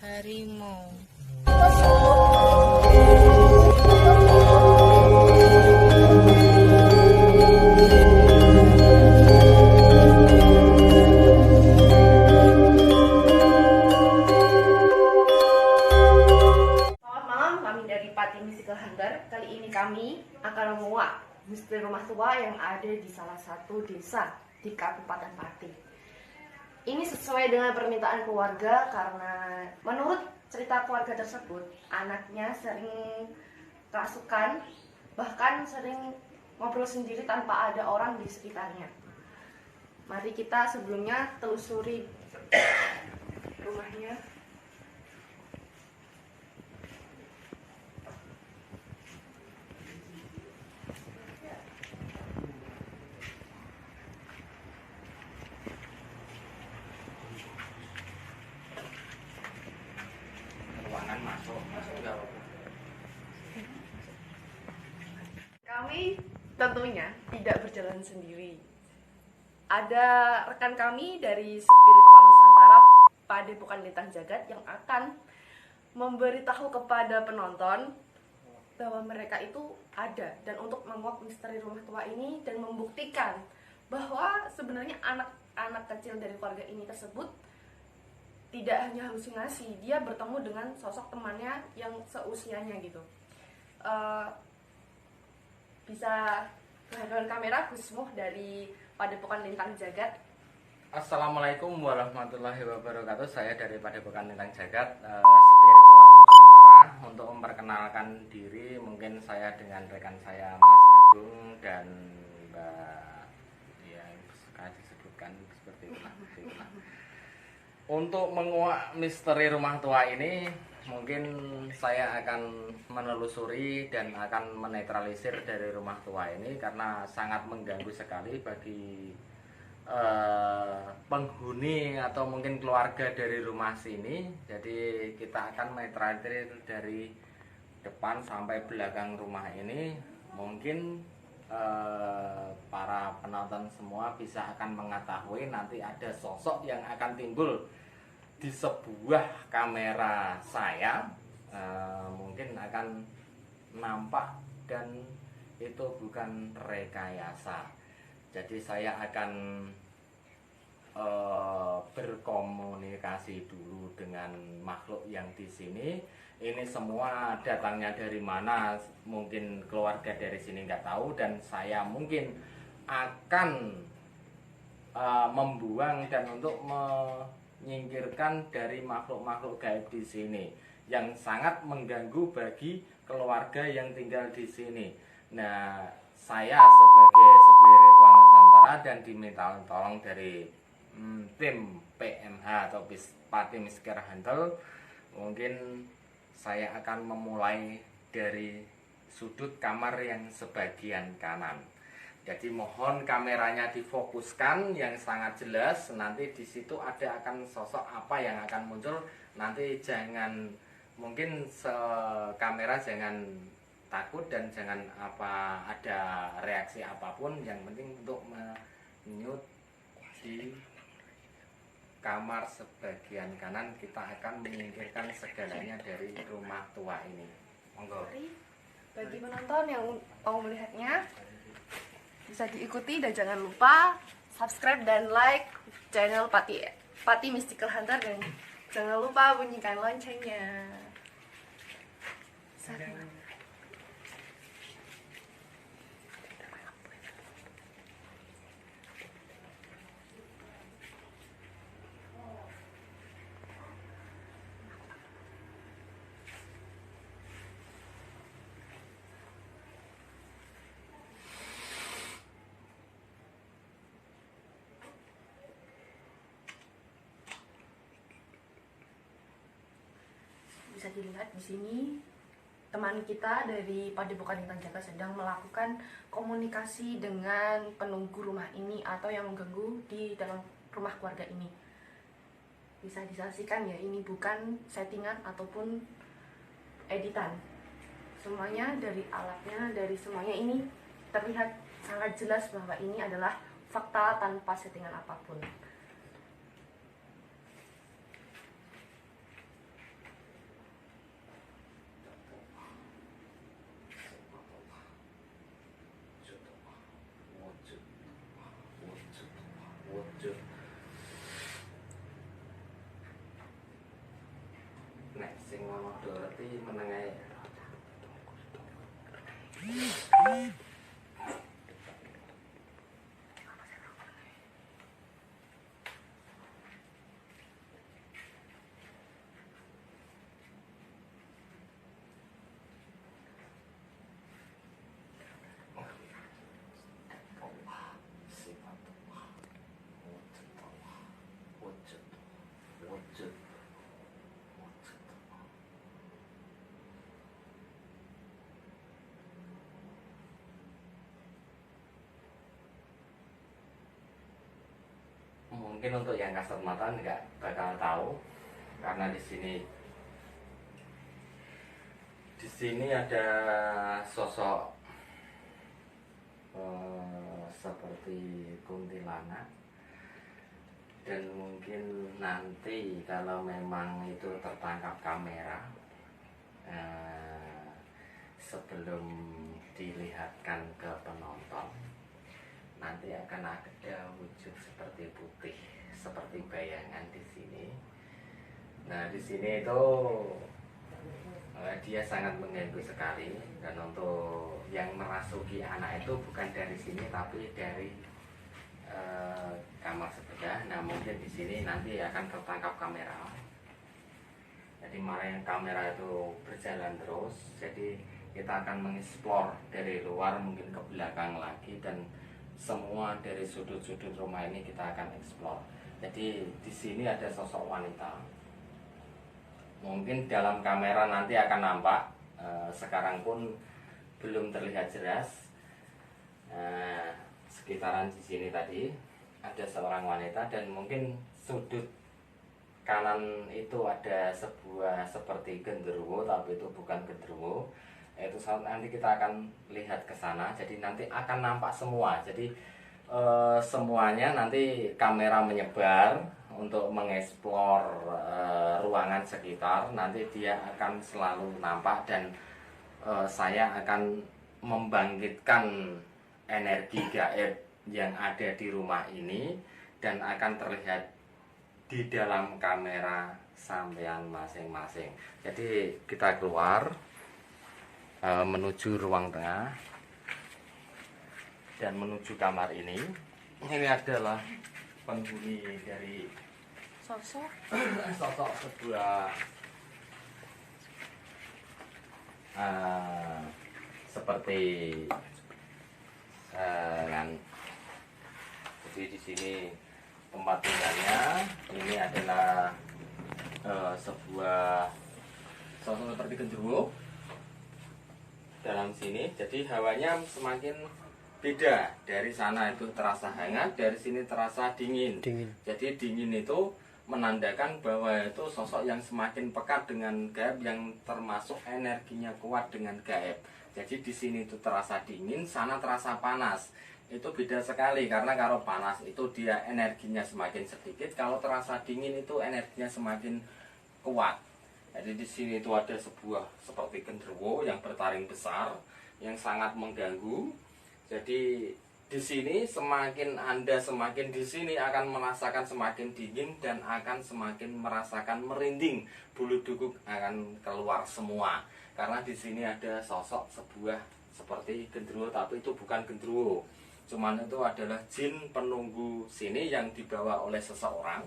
harimau. Selamat malam, kami dari Pati Mystical Hunter. Kali ini kami akan menguak misteri rumah tua yang ada di salah satu desa di Kabupaten Pati. Ini sesuai dengan permintaan keluarga karena menurut cerita keluarga tersebut, anaknya sering kerasukan, bahkan sering ngobrol sendiri tanpa ada orang di sekitarnya. Mari kita sebelumnya telusuri rumahnya. Ruangan masuk ya. Kami tentunya tidak berjalan sendiri. Ada rekan kami dari Spiritual Nusantara Padepokan Lintang Jagat yang akan memberitahu kepada penonton bahwa mereka itu ada, dan untuk menguak misteri rumah tua ini dan membuktikan bahwa sebenarnya anak-anak kecil dari keluarga ini tersebut tidak hanya halusinasi, dia bertemu dengan sosok temannya yang seusianya gitu. Bisa kehadiran kamera Gusmuh dari Padepokan Lintang Jagat. Assalamualaikum warahmatullahi wabarakatuh. Saya dari Padepokan Lintang Jagat, Spiritual Nusantara. Untuk memperkenalkan diri, mungkin saya dengan rekan saya Mas Agung dan Mbak, ya suka disebutkan seperti itulah. Untuk menguak misteri rumah tua ini, mungkin saya akan menelusuri dan akan menetralisir dari rumah tua ini karena sangat mengganggu sekali bagi penghuni atau mungkin keluarga dari rumah sini. Jadi kita akan menetralisir dari depan sampai belakang rumah ini. Mungkin para penonton semua bisa akan mengetahui nanti ada sosok yang akan timbul di sebuah kamera saya, mungkin akan nampak dan itu bukan rekayasa. Jadi saya akan berkomunikasi dulu dengan makhluk yang di sini. Ini semua datangnya dari mana, mungkin keluarga dari sini nggak tahu, dan saya mungkin akan membuang dan untuk menyingkirkan dari makhluk-makhluk gaib di sini yang sangat mengganggu bagi keluarga yang tinggal di sini. Nah, saya sebagai Spiritual Nusantara dan diminta tolong dari tim PMH atau Pati Mystical Hunter, mungkin saya akan memulai dari sudut kamar yang sebagian kanan. Jadi mohon kameranya difokuskan yang sangat jelas. Nanti di situ ada akan sosok apa yang akan muncul. Nanti jangan, mungkin kamera jangan takut dan jangan ada reaksi apapun. Yang penting untuk menyut di kamar sebagian kanan, kita akan menyingkirkan segalanya dari rumah tua ini. Monggo. Bagi penonton yang mau melihatnya, bisa diikuti dan jangan lupa subscribe dan like channel Pati Mystical Hunter, dan jangan lupa bunyikan loncengnya. Bisa dilihat di sini teman kita dari Padepokan Lintang Jagat sedang melakukan komunikasi dengan penunggu rumah ini atau yang mengganggu di dalam rumah keluarga ini. Bisa disaksikan ya, ini bukan settingan ataupun editan. Semuanya dari alatnya, dari semuanya ini terlihat sangat jelas bahwa ini adalah fakta tanpa settingan apapun. Dorothy menengai. Mungkin untuk yang kasat mata nggak bakal tahu karena di sini ada sosok seperti kuntilanak, dan mungkin nanti kalau memang itu tertangkap kamera sebelum dilihatkan ke penonton, nanti akan ada wujud seperti putih, seperti bayangan di sini. Nah, di sini itu dia sangat mengganggu sekali, dan untuk yang merasuki anak itu bukan dari sini tapi dari kamar sebelah. Nah, mungkin di sini nanti akan tertangkap kamera. Jadi yang kamera itu berjalan terus, jadi kita akan mengeksplor dari luar mungkin ke belakang lagi, dan semua dari sudut-sudut rumah ini kita akan eksplor. Jadi di sini ada sosok wanita. Mungkin dalam kamera nanti akan nampak, sekarang pun belum terlihat jelas. Sekitaran di sini tadi ada seorang wanita, dan mungkin sudut kanan itu ada sebuah seperti genderuwo, tapi itu bukan genderuwo. Itu nanti kita akan lihat ke sana, jadi nanti akan nampak semua. Jadi semuanya nanti kamera menyebar untuk mengeksplor ruangan sekitar. Nanti dia akan selalu nampak, dan saya akan membangkitkan energi gaib yang ada di rumah ini, dan akan terlihat di dalam kamera sampean masing-masing. Jadi kita keluar menuju ruang tengah dan menuju kamar ini. Ini adalah penghuni dari Sosok sebuah seperti kan. Jadi di sini tempat tinggalnya. Ini adalah sebuah sosok seperti genderuwo dalam sini. Jadi hawanya semakin beda. Dari sana itu terasa hangat, dari sini terasa dingin. Jadi dingin itu menandakan bahwa itu sosok yang semakin pekat dengan gaib, yang termasuk energinya kuat dengan gaib. Jadi di sini itu terasa dingin, sana terasa panas. Itu beda sekali, karena kalau panas itu dia energinya semakin sedikit, kalau terasa dingin itu energinya semakin kuat. Jadi di sini itu ada sebuah seperti genderuwo yang bertaring besar, yang sangat mengganggu. Jadi di sini semakin di sini akan merasakan semakin dingin, dan akan semakin merasakan merinding, bulu kuduk akan keluar semua. Karena di sini ada sosok sebuah seperti genderuwo, tapi itu bukan genderuwo. Cuman itu adalah jin penunggu sini yang dibawa oleh seseorang.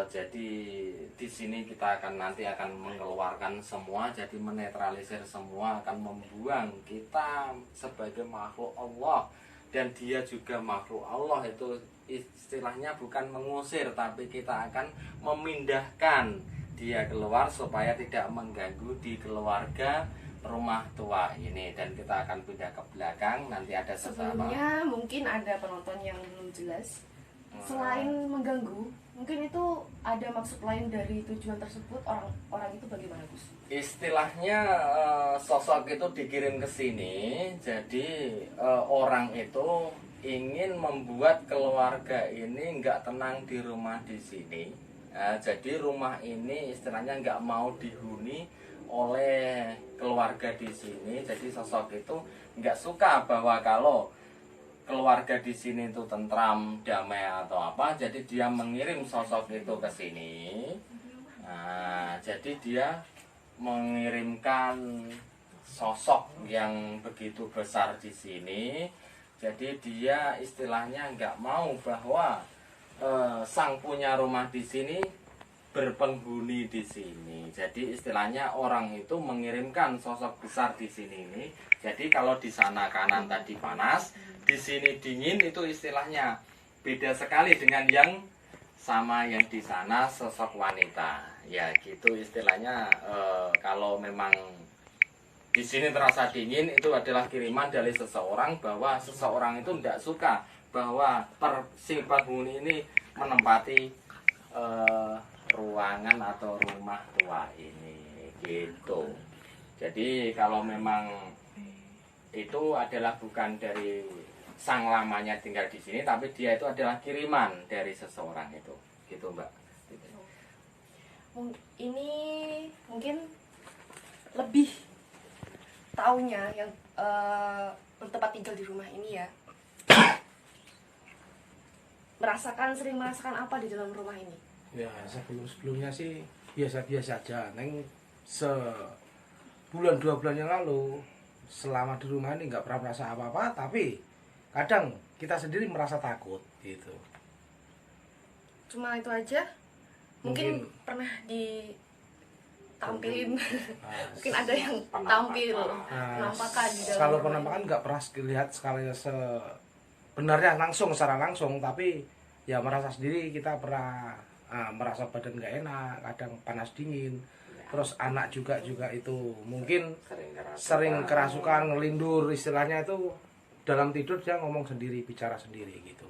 Jadi di sini kita nanti akan mengeluarkan semua, jadi menetralisir semua, akan membuang kita sebagai makhluk Allah, dan dia juga makhluk Allah. Itu istilahnya bukan mengusir, tapi kita akan memindahkan dia keluar supaya tidak mengganggu di keluarga rumah tua ini. Dan kita akan pindah ke belakang, nanti ada sebelumnya mungkin ada penonton yang belum jelas. Selain mengganggu, mungkin itu ada maksud lain dari tujuan tersebut. Orang itu bagaimana, Gus? Istilahnya sosok itu dikirim ke sini. Jadi orang itu ingin membuat keluarga ini nggak tenang di rumah di sini. Jadi rumah ini istilahnya nggak mau dihuni oleh keluarga di sini. Jadi sosok itu nggak suka bahwa kalau keluarga di sini itu tentram, damai atau apa. Jadi dia mengirim sosok itu ke sini Nah, jadi dia mengirimkan sosok yang begitu besar di sini. Jadi dia istilahnya nggak mau bahwa sang punya rumah di sini berpenghuni di sini. Jadi istilahnya orang itu mengirimkan sosok besar di sini ini. Jadi kalau di sana kanan tadi panas, di sini dingin, itu istilahnya beda sekali dengan yang sama yang di sana sosok wanita. Ya gitu istilahnya. Kalau memang di sini terasa dingin, itu adalah kiriman dari seseorang bahwa seseorang itu tidak suka bahwa si penghuni ini menempati ruangan atau rumah tua ini gitu. Jadi kalau memang itu adalah bukan dari sang lamanya tinggal di sini, tapi dia itu adalah kiriman dari seseorang itu, gitu Mbak. Ini mungkin lebih taunya yang bertempat tinggal di rumah ini ya. Sering merasakan apa di dalam rumah ini? Ya sebelumnya sih biasa-biasa aja. Neng sebulan 2 bulan yang lalu selama di rumah ini nggak pernah merasa apa-apa, tapi kadang kita sendiri merasa takut gitu. Cuma itu aja? Mungkin pernah ditampilin. Mungkin ada yang tampil penampakan di dalam kalau rumah penampakan ini. nggak pernah lihat sekali sebenarnya secara langsung, tapi ya merasa sendiri kita pernah merasa badan nggak enak, kadang panas dingin. Terus anak juga itu mungkin sering kerasukan, ngelindur, istilahnya itu dalam tidur dia ngomong sendiri, bicara sendiri gitu.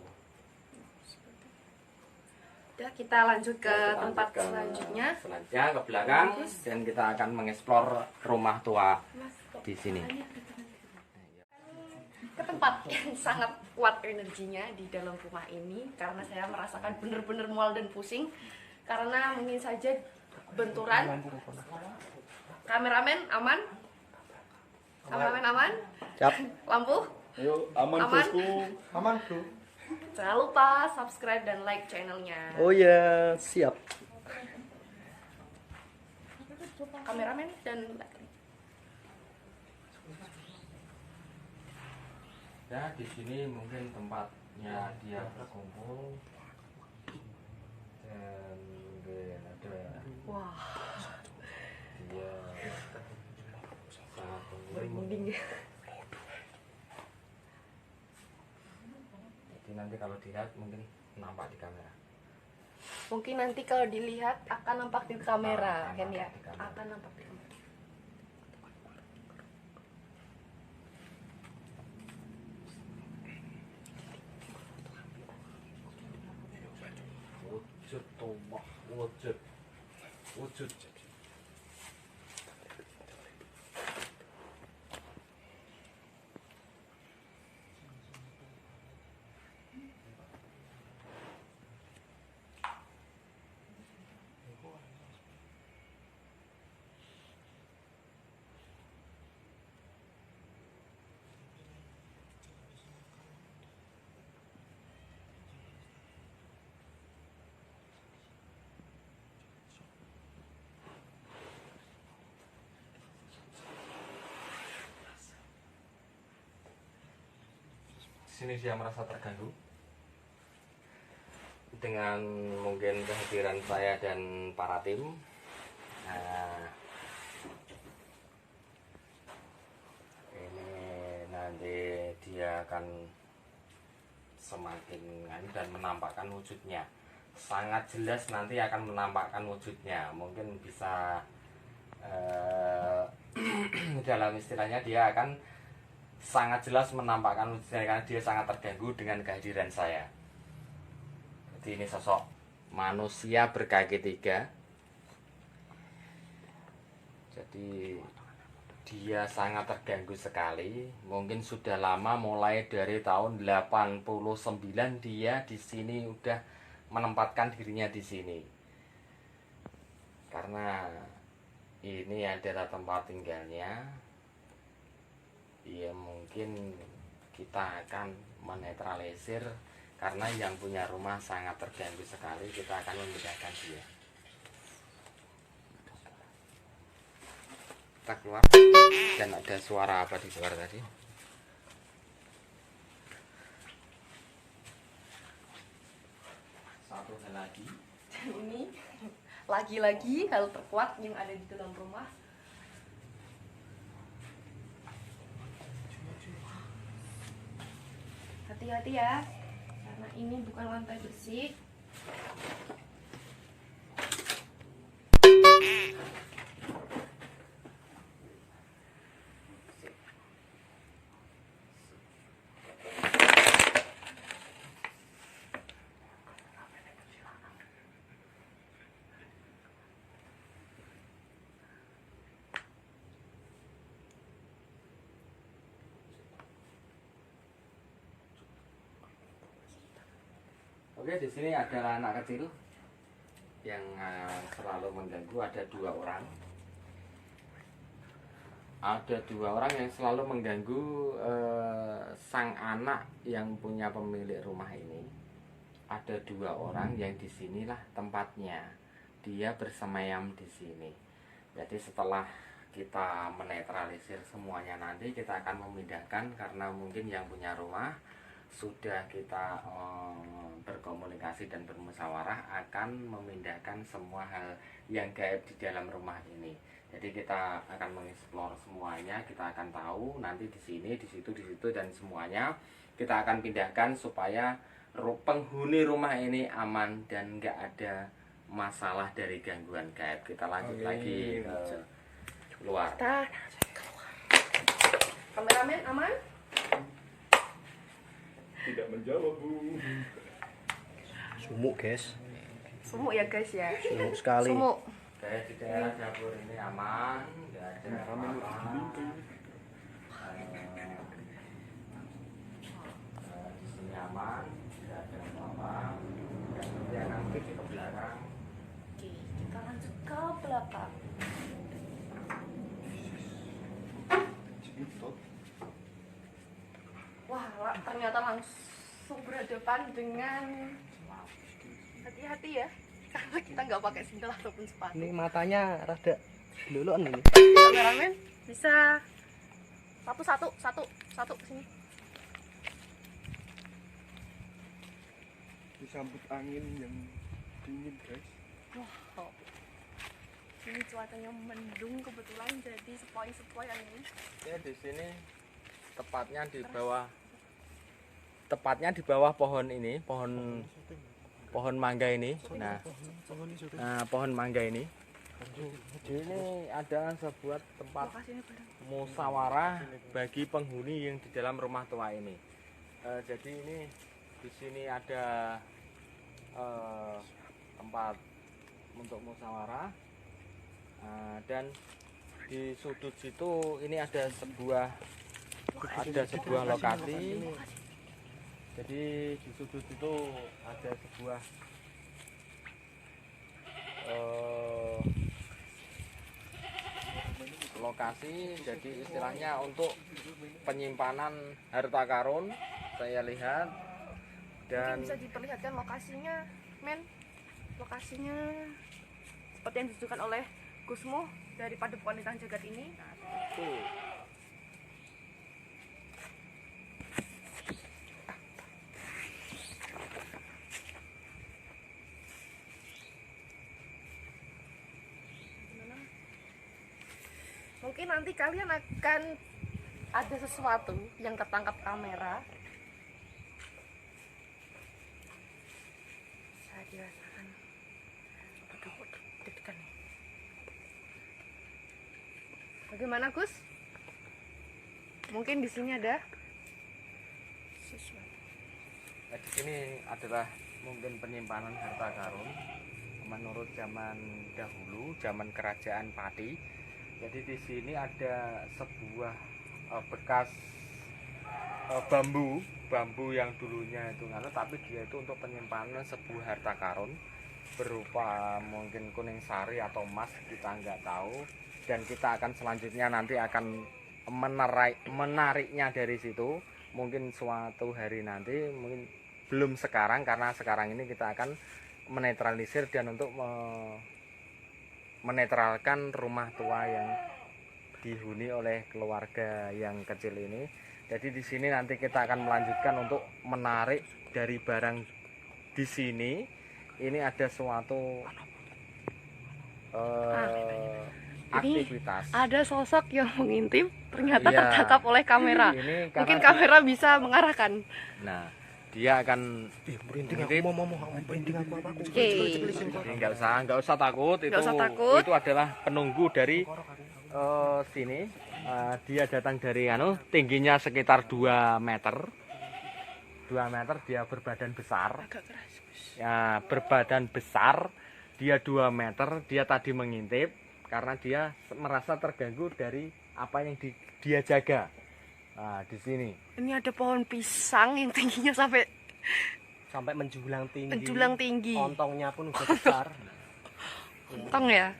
Udah, kita lanjut ke tempat selanjutnya. Selanjutnya ke belakang dan kita akan mengeksplor rumah tua di sini. Ke tempat yang sangat kuat energinya di dalam rumah ini, karena saya merasakan benar-benar mual dan pusing karena mungkin saja benturan. Kameramen aman? Siap. Lampu Ayo, aman, Aman? bosku. Aman, bro. jangan lupa subscribe dan like channelnya. Oh ya, siap. Kameramen dan Ya, di sini mungkin tempatnya dia berkumpul dan mungkin ada wah, dia sangat merinding ya. Jadi nanti kalau dilihat mungkin nampak di kamera. Mungkin nanti kalau dilihat akan nampak di kamera, kan ya? Nampak di kamera. Akan nampak di kamera. Wujud tombak, wujud. Di sini dia merasa terganggu dengan mungkin kehadiran saya dan para tim. Nah, ini nanti dia akan semakin dan menampakkan wujudnya. Sangat jelas nanti akan menampakkan wujudnya. Mungkin bisa dalam istilahnya dia akan sangat jelas menampakkan wujudnya karena dia sangat terganggu dengan kehadiran saya. Jadi ini sosok manusia berkaki 3. Jadi dia sangat terganggu sekali. Mungkin sudah lama, mulai dari tahun 89 dia di sini udah menempatkan dirinya di sini. Karena ini adalah tempat tinggalnya. Ya mungkin kita akan menetralisir karena yang punya rumah sangat terganggu sekali. Kita akan memindahkan dia. kita keluar. Dan ada suara apa di luar tadi? Satu hal lagi. Dan ini lagi-lagi hal terkuat yang ada di dalam rumah. Hati-hati ya, karena ini bukan lantai bersih. Oke, di sini ada anak kecil yang selalu mengganggu. Ada dua orang. Ada dua orang yang selalu mengganggu sang anak yang punya pemilik rumah ini. Ada dua orang yang di sinilah tempatnya. Dia bersemayam di sini. Jadi setelah kita menetralisir semuanya, nanti kita akan memindahkan, karena mungkin yang punya rumah sudah kita berkomunikasi dan bermusyawarah akan memindahkan semua hal yang gaib di dalam rumah ini. Jadi kita akan mengeksplor semuanya, kita akan tahu nanti di sini, di situ, dan semuanya kita akan pindahkan supaya penghuni rumah ini aman dan nggak ada masalah dari gangguan gaib. Kita lanjut lagi ke luar. Kameramen aman? Tidak menjawab, Bu. Sumuk, guys. Sumuk ya guys ya. Sumuk sekali. Sumuk. Oke, di daerah dapur ini aman, nggak ada apa-apa. Di sini aman, nggak ada apa-apa. Dan nanti akan pergi ke belakang. Oke, kita lanjut ke belakang. Wah, ternyata langsung berhadapan dengan, hati-hati ya, karena kita nggak pakai sandal ataupun sepatu. Ini matanya rada luluan ini. Kameramen bisa satu sini. Disambut angin yang dingin, guys. Wah, ini cuacanya mendung kebetulan, jadi sepoi-sepoi angin. Ya, di sini tepatnya di bawah pohon ini, pohon mangga ini. Nah, pohon mangga ini. Ini ada sebuah tempat Lokasinya bareng. musyawarah bagi penghuni yang di dalam rumah tua ini. Jadi ini di sini ada tempat untuk musyawarah, dan di sudut situ ini ada sebuah lokasi. Jadi di sudut itu ada sebuah lokasi. Jadi istilahnya untuk penyimpanan harta karun, saya lihat. Dan Mungkin bisa diperlihatkan lokasinya, men. Lokasinya seperti yang ditunjukkan oleh Gusmu dari Padepokan Lintang Jagat ini. tuh, Mungkin nanti kalian akan ada sesuatu yang tertangkap kamera. Saya dirasakan. Aduh, deg-degan nih. Bagaimana, Gus? Mungkin di sini ada sesuatu. di sini adalah mungkin penyimpanan harta karun menurut zaman dahulu, zaman kerajaan Pati. Jadi di sini ada sebuah bekas bambu yang dulunya itu tapi dia itu untuk penyimpanan sebuah harta karun berupa mungkin kuning sari atau emas, kita nggak tahu. Dan kita akan selanjutnya nanti akan menariknya dari situ, mungkin suatu hari nanti, mungkin belum sekarang, karena sekarang ini kita akan menetralisir dan untuk menetralkan rumah tua yang dihuni oleh keluarga yang kecil ini. Jadi di sini nanti kita akan melanjutkan untuk menarik dari barang di sini. Ini ada suatu aktivitas. Ada sosok yang mengintip, ternyata Iya. tertangkap oleh kamera. Ini Mungkin karena kamera bisa mengarahkan. nah, dia akan Merinding aku mengintip. mau merinding aku apa aku. Oke. Nggak usah takut. Nggak usah takut. Itu adalah penunggu dari sini. Dia datang dari tingginya sekitar 2 meter. 2 meter, dia berbadan besar. Agak keras. Ya, berbadan besar. Dia 2 meter, dia tadi mengintip karena dia merasa terganggu dari apa yang dia jaga. Nah, di sini. Ini ada pohon pisang yang tingginya sampai menjulang tinggi. menjulang tinggi. Ontongnya pun udah besar. Untung ya.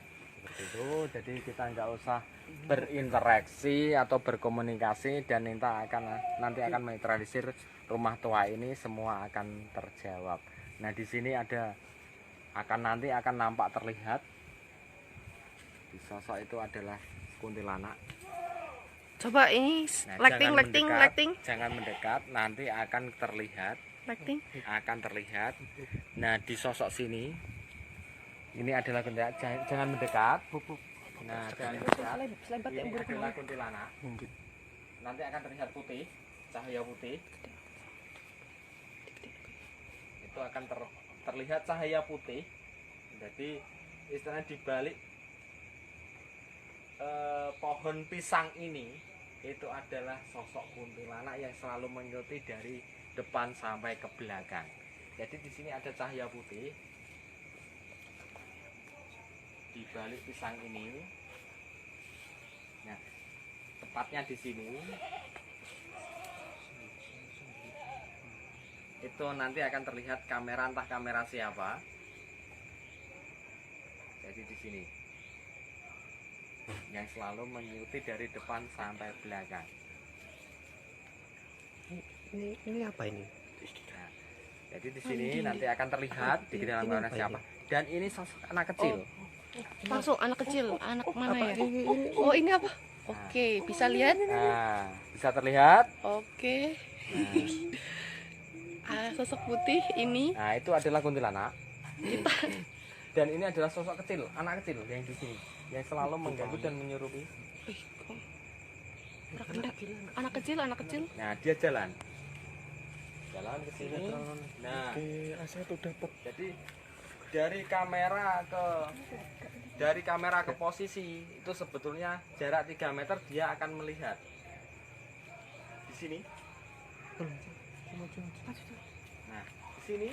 Seperti itu, jadi kita nggak usah berinteraksi atau berkomunikasi dan nanti akan menetralisir rumah tua ini, semua akan terjawab. Nah, di sini nanti akan nampak terlihat di sosok itu adalah kuntilanak. Coba ini Nah, lighting. jangan mendekat, nanti akan terlihat. Nah, di sosok sini ini adalah kuntilanak. Jangan mendekat. Nah, jangan mendekat. Ini adalah kuntilanak. Nanti akan terlihat putih, cahaya putih. Itu akan terlihat cahaya putih. Jadi istilahnya di balik pohon pisang ini itu adalah sosok kuntilanak yang selalu mengikuti dari depan sampai ke belakang. Jadi di sini ada cahaya putih di balik pisang ini. Nah, tepatnya di sini. Itu nanti akan terlihat kamera, entah kamera siapa. Jadi di sini yang selalu mengikuti dari depan sampai belakang. Ini apa ini? Nah, jadi di sini nanti akan terlihat di dalam kamera siapa. Dan ini sosok anak kecil. Langsung anak kecil. Anak mana ya? Oh, ini apa? Oke, bisa lihat? Nah, bisa terlihat. Oke. Sosok putih ini. Nah, itu adalah kuntilanak. Dan ini adalah sosok kecil, anak kecil yang di sini, yang selalu mengganggu dan menyerupi. Anak kecil. Nah, dia jalan ke sini. Nah, Saya tuh dapat. jadi dari kamera ke posisi itu sebetulnya jarak 3 meter dia akan melihat. Di sini. Nah, di sini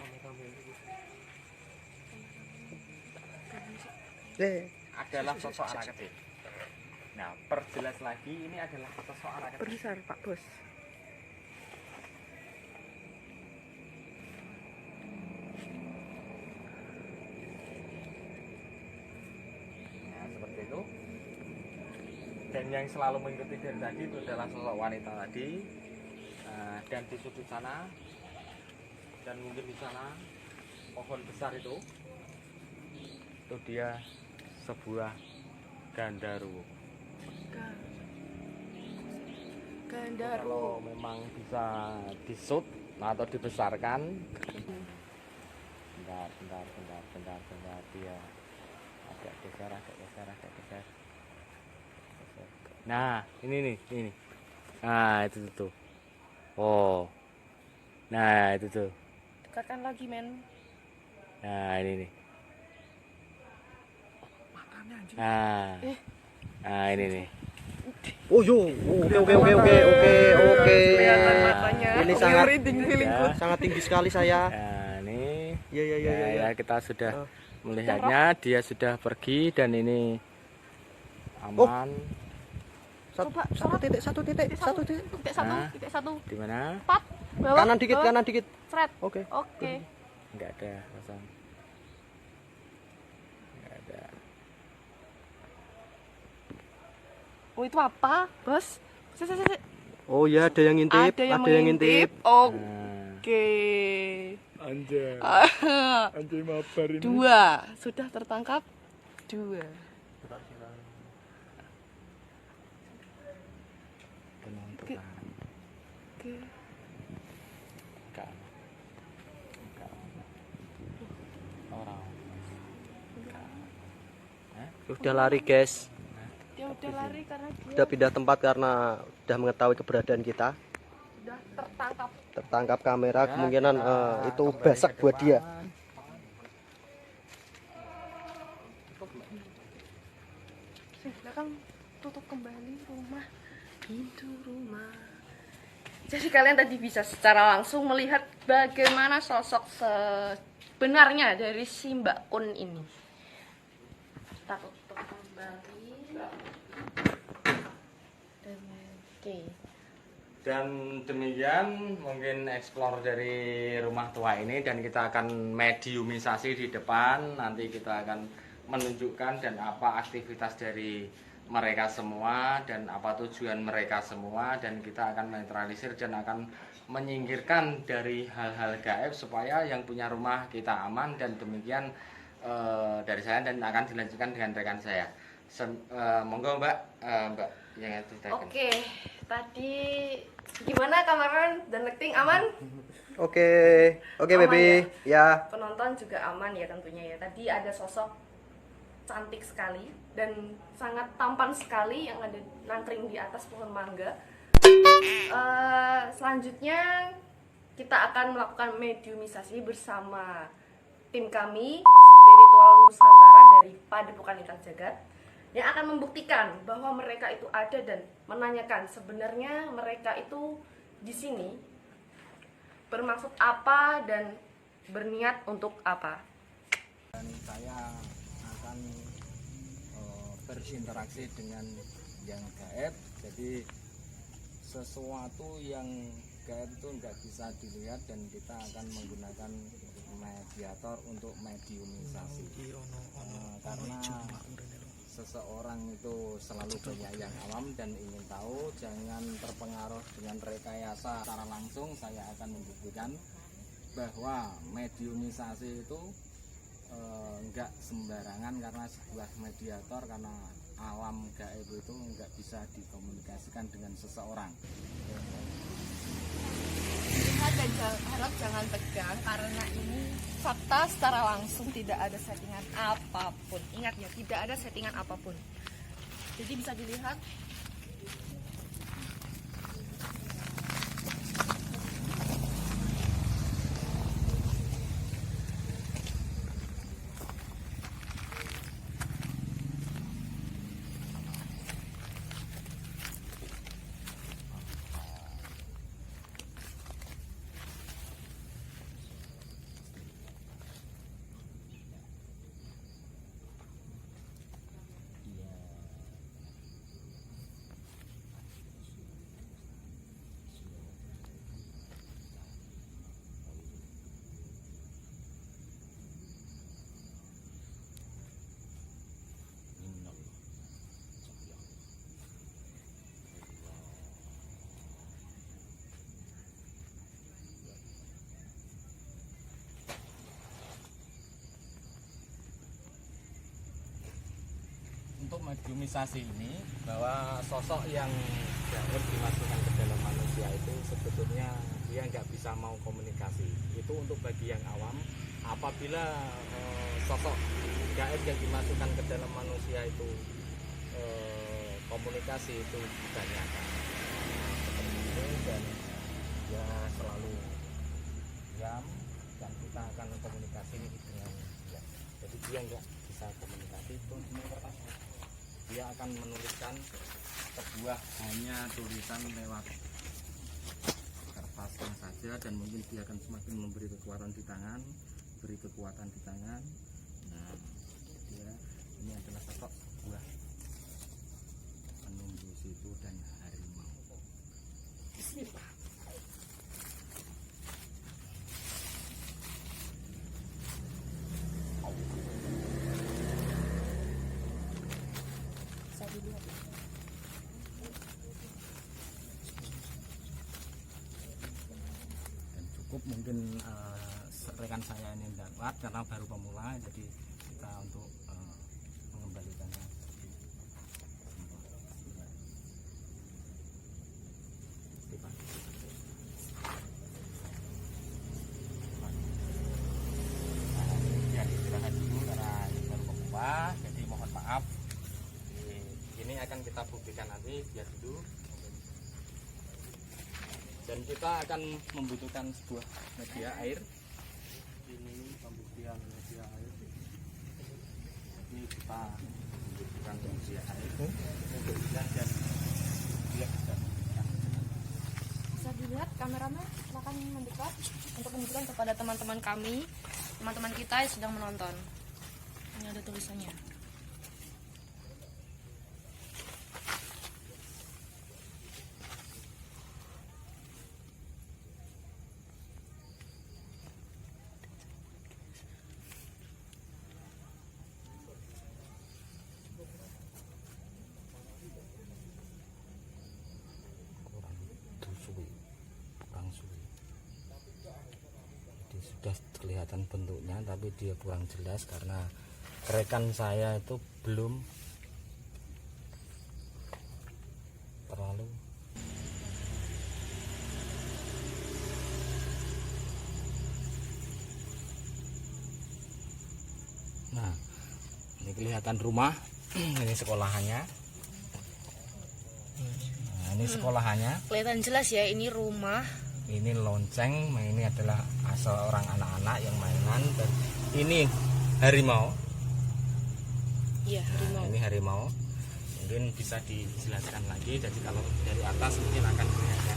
adalah sosok anak kecil. Nah, perjelas lagi, ini adalah sosok anak kecil. Besar, Pak Bos. Nah, seperti itu. Dan yang selalu mengikuti dari tadi itu adalah sosok wanita tadi. Nah, dan di sudut sana dan mungkin di sana pohon besar itu dia sebuah gandaru. Kalau memang bisa disut atau dibesarkan, bentar dia agak geser. Nah, ini. Nah, itu tuh. Oh. Nah, itu tuh. Dekatkan lagi, men. Nah, ini nih. Nah, ini nih. Oh yo, oke. Kelihatan matanya. Ini sangat merinding feelingku. sangat tinggi sekali saya. Nah, ini. Ya. Kita sudah melihatnya, dia sudah pergi dan ini aman. Coba, Satu titik. Nah. titik satu. Di mana? Empat. Bawah, Kanan dikit. Seret. Oke. Enggak ada pasang. Enggak ada. Oh, itu apa, Bos? Oh ya, ada yang ngintip. Ada yang mengintip. Oke. Anjay mabar ini. 2 sudah tertangkap. 2. Oke. Oke. Enggak. Orang. Udah lari guys. Dia udah lari karena dia Udah pindah tempat karena udah mengetahui keberadaan kita. udah tertangkap. Tertangkap kamera, Ya, kemungkinan kita itu kembali basak ke buat dia. depan. Belakang tutup kembali rumah, pintu rumah. Jadi kalian tadi bisa secara langsung melihat bagaimana sosok sebenarnya dari si Mbak Un ini. Kita tutup kembali. Dan oke. Dan demikian mungkin explore dari rumah tua ini, dan kita akan mediumisasi di depan. Nanti kita akan menunjukkan dan apa aktivitas dari mereka semua dan apa tujuan mereka semua, dan kita akan menetralisir dan akan menyingkirkan dari hal-hal gaib supaya yang punya rumah kita aman. Dan demikian dari saya, dan akan dilanjutkan dengan rekan saya. Monggo Mbak, Mbak yang itu Oke, tadi gimana kamaran dan acting aman? Oke, oke Aman baby. Ya. Penonton juga aman ya tentunya ya. Tadi ada sosok cantik sekali dan sangat tampan sekali yang ada nangkring di atas pohon mangga. Selanjutnya kita akan melakukan mediumisasi bersama tim kami Spiritual Nusantara dari Padepokan Lintang Jagat yang akan membuktikan bahwa mereka itu ada dan menanyakan sebenarnya mereka itu di sini bermaksud apa dan berniat untuk apa. Dan saya akan berinteraksi dengan yang gaib. Jadi sesuatu yang gaib itu nggak bisa dilihat, dan kita akan menggunakan mediator untuk mediumisasi. Karena seseorang itu selalu banyak yang awam dan ingin tahu, jangan terpengaruh dengan rekayasa. Secara langsung saya akan membuktikan bahwa mediumisasi itu enggak sembarangan, karena sebuah mediator, karena alam gaib itu enggak bisa dikomunikasikan dengan seseorang. Lihat dan harap jangan tegang karena ini fakta secara langsung, tidak ada settingan apapun. Ingat ya, tidak ada settingan apapun. Jadi bisa dilihat untuk mediumisasi ini, bahwa sosok yang gaib dimasukkan ke dalam manusia itu sebetulnya dia nggak bisa mau komunikasi. Itu untuk bagi yang awam. Apabila sosok gaib yang dimasukkan ke dalam manusia itu komunikasi itu ditanyakan seperti ini, dan dia selalu diam, dan kita akan komunikasi dengan dia. Jadi dia nggak bisa komunikasi itu. Dia akan menuliskan sebuah hanya tulisan lewat kertasnya saja, dan mungkin dia akan semakin memberi kekuatan di tangan, beri kekuatan di tangan. Nah, dia ini adalah sosok sebuah penunggu situ dan harimau. Bismillah. Cukup mungkin rekan saya ini tidak kuat karena baru pemula, jadi kita untuk mengembalikannya seperti salah, jadi mohon maaf. Ini akan kita buktikan nanti, biar dulu. Dan kita akan membutuhkan sebuah media air. Ini pembuktian media air. Ini kita membutuhkan media air untuk dan dia Bisa dilihat kameramen, silakan mendekat untuk menunjukkan kepada teman-teman kami, teman-teman kita yang sedang menonton. Ini ada tulisannya. Sudah kelihatan bentuknya, tapi dia kurang jelas karena rekan saya itu belum terlalu. Nah, ini kelihatan rumah. Ini sekolahannya. Nah, ini sekolahannya. Kelihatan jelas ya, ini rumah. Ini lonceng, ini adalah seorang anak-anak yang mainan, dan ini harimau. Iya, harimau. Ini harimau. Mungkin bisa dijelaskan lagi. Jadi kalau dari atas mungkin akan kelihatan.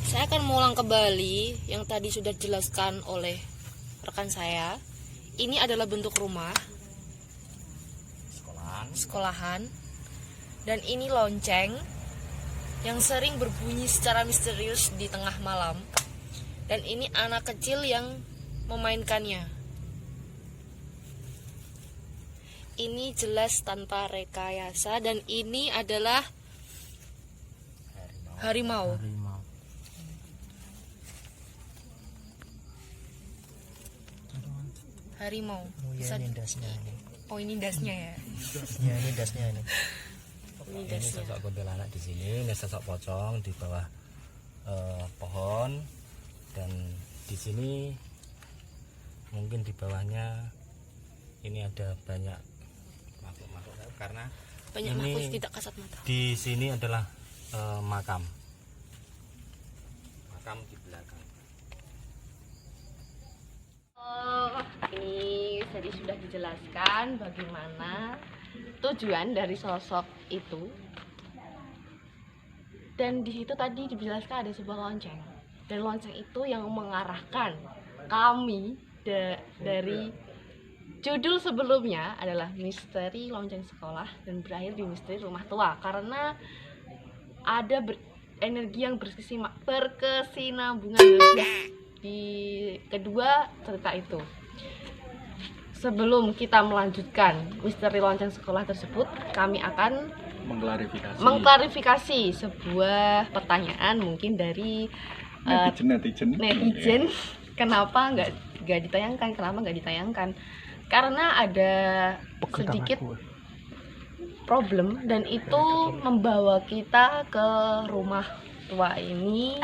Saya akan mengulang kembali yang tadi sudah dijelaskan oleh rekan saya. Ini adalah bentuk rumah, sekolahan, dan ini lonceng yang sering berbunyi secara misterius di tengah malam. Dan ini anak kecil yang memainkannya. Ini jelas tanpa rekayasa, dan ini adalah harimau. Harimau. Bisa... ini dasnya ini. Oh, ini dasnya ya. Ya, ini dasnya ini. Ini Ini dasnya. sosok kuntilanak di sini, ini sosok pocong di bawah pohon, dan di sini mungkin di bawahnya ini ada banyak makhluk-makhluk karena Banyak ini makhluk tidak kasat mata. di sini adalah makam di belakang. Ini tadi sudah dijelaskan bagaimana tujuan dari sosok itu, dan di situ tadi dijelaskan ada sebuah lonceng, dan lonceng itu yang mengarahkan kami dari judul sebelumnya adalah misteri lonceng sekolah dan berakhir di misteri rumah tua, karena ada energi yang berkesinambungan di kedua cerita itu. Sebelum kita melanjutkan misteri lonceng sekolah tersebut, kami akan mengklarifikasi sebuah pertanyaan mungkin dari netizen. Kenapa nggak ditayangkan? Karena ada sedikit problem, dan itu membawa kita ke rumah tua ini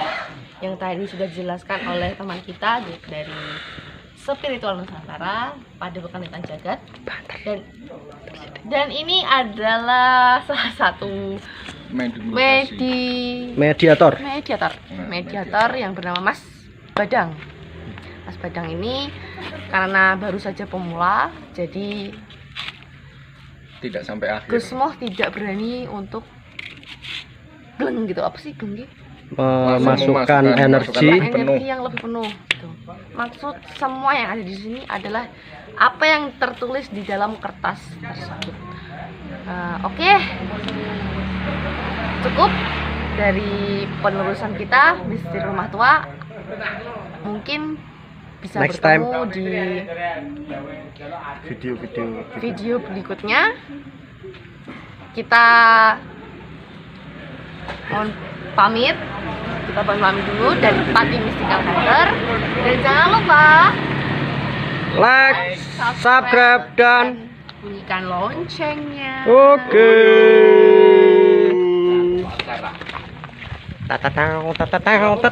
yang tadi sudah dijelaskan oleh teman kita dari Spiritual Nusantara, Padepokan Lintang Jagat. Dan ini adalah salah satu mediator yang bernama Mas Badang. Mas Badang ini karena baru saja pemula, jadi tidak sampai akhir. Gusmoh tidak berani untuk gleng gitu. Apa sih gleng gitu? Memasukkan energi yang lebih penuh gitu. Maksud semua yang ada di sini adalah apa yang tertulis di dalam kertas tersebut. Oke. Cukup dari penerusan kita misteri rumah tua. Mungkin bisa Next bertemu di video berikutnya. Kita mohon pamit dulu dari Pati Mystical Hunter, dan jangan lupa like, subscribe, dan bunyikan loncengnya. oke. Tatatau, tatatau, tatatau.